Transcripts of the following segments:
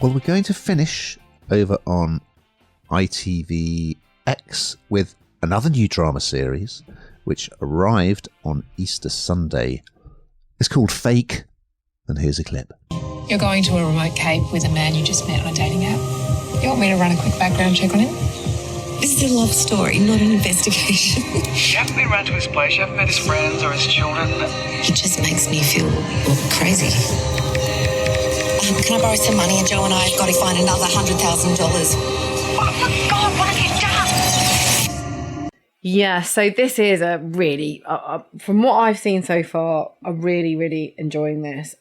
Well, we're going to finish over on ITVX with another new drama series which arrived on Easter Sunday. It's called Fake, and here's a clip. You're going to a remote cape with a man you just met on a dating app. You want me to run a quick background check on him? This is a love story, not an investigation. You haven't been around to his place, you haven't met his friends or his children. It just makes me feel crazy. Can I borrow some money? And Joe and I have got to find another $100,000. Oh my God, what have you done? Yeah, so this is a really, from what I've seen so far, I'm really, really enjoying this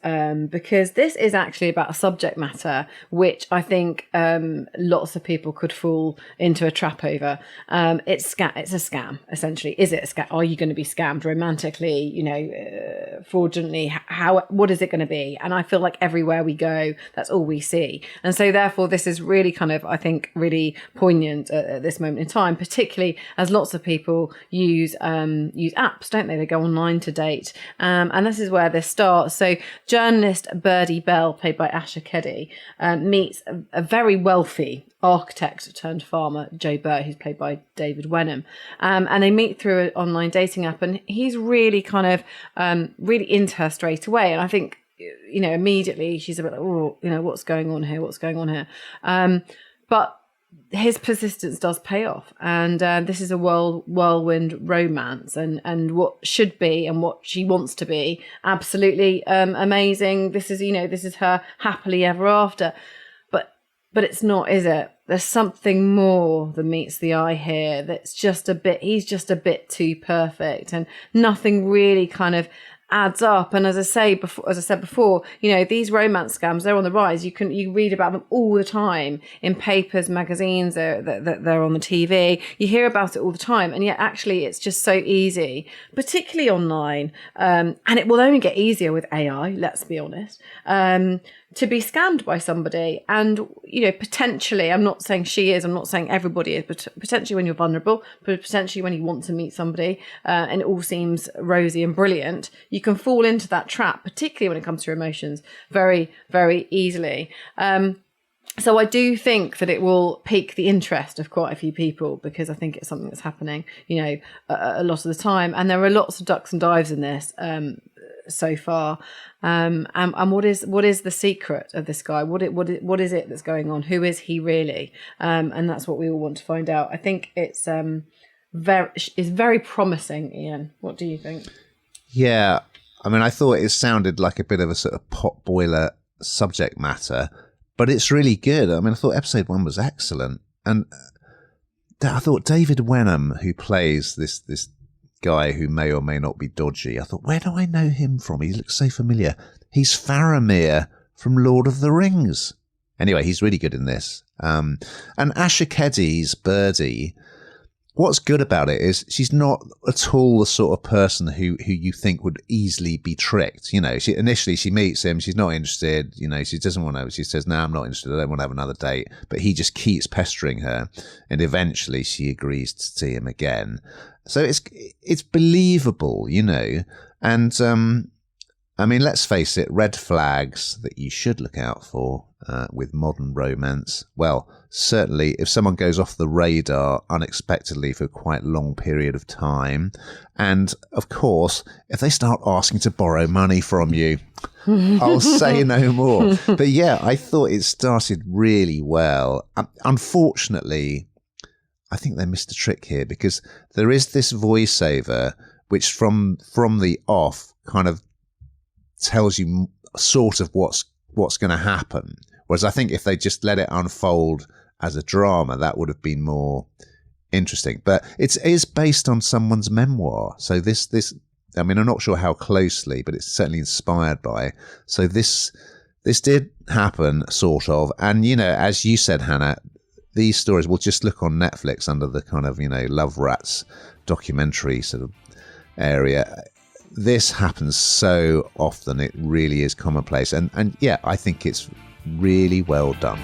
because this is actually about a subject matter which I think lots of people could fall into a trap over. It's a scam, essentially. Is it a scam? Are you going to be scammed romantically, fraudulently? What is it going to be? And I feel like everywhere we go, that's all we see. And so therefore, this is really kind of, I think, really poignant at this moment in time, particularly as lots of people use apps, don't they? They go online to date. And this is where this starts. So journalist Birdie Bell, played by Asha Keddy, meets a very wealthy architect turned farmer, Joe Burr, who's played by David Wenham. And they meet through an online dating app, and he's really kind of really into her straight away. And I think, immediately she's a bit like, oh, what's going on here? But his persistence does pay off, and this is a whirlwind romance, and what should be and what she wants to be absolutely amazing. This is her happily ever after, but it's not, is it? There's something more than meets the eye here. He's just a bit too perfect, and nothing really kind of adds up. And as I said before, these romance scams, they're on the rise. You read about them all the time in papers, magazines, they're on the TV. You hear about it all the time, and yet actually it's just so easy, particularly online. And it will only get easier with AI, let's be honest, to be scammed by somebody. And, potentially, I'm not saying she is, I'm not saying everybody is, but potentially when you're vulnerable, but potentially when you want to meet somebody and it all seems rosy and brilliant, you can fall into that trap, particularly when it comes to emotions, very, very easily. So I do think that it will pique the interest of quite a few people, because I think it's something that's happening, a lot of the time. And there are lots of ducks and dives in this so far. And what is the secret of this guy? What is it that's going on? Who is he really? And that's what we all want to find out. I think it's very promising. Ian, what do you think? Yeah, I mean, I thought it sounded like a bit of a sort of pot boiler subject matter, but it's really good. I mean, I thought episode 1 was excellent, and I thought David Wenham, who plays this guy who may or may not be dodgy, I thought, where do I know him from? He looks so familiar. He's Faramir from Lord of the Rings. Anyway, he's really good in this. And Asha Keddy's Birdie, what's good about it is she's not at all the sort of person who you think would easily be tricked. Initially she meets him, she's not interested, she doesn't want to, she says, no, I'm not interested, I don't want to have another date. But he just keeps pestering her, and eventually she agrees to see him again. So it's believable, and I mean, let's face it, red flags that you should look out for with modern romance. Well, certainly if someone goes off the radar unexpectedly for quite a long period of time, and of course, if they start asking to borrow money from you, I'll say no more. But yeah, I thought it started really well. Unfortunately, I think they missed a trick here, because there is this voiceover which from the off kind of tells you sort of what's going to happen. Whereas I think if they just let it unfold as a drama, that would have been more interesting. But it is based on someone's memoir. So this, I mean, I'm not sure how closely, but it's certainly inspired by. So this did happen, sort of. And, as you said, Hannah, these stories will just look on Netflix under the kind of, Love Rats documentary sort of area. This happens so often, it really is commonplace. And yeah, I think it's really well done.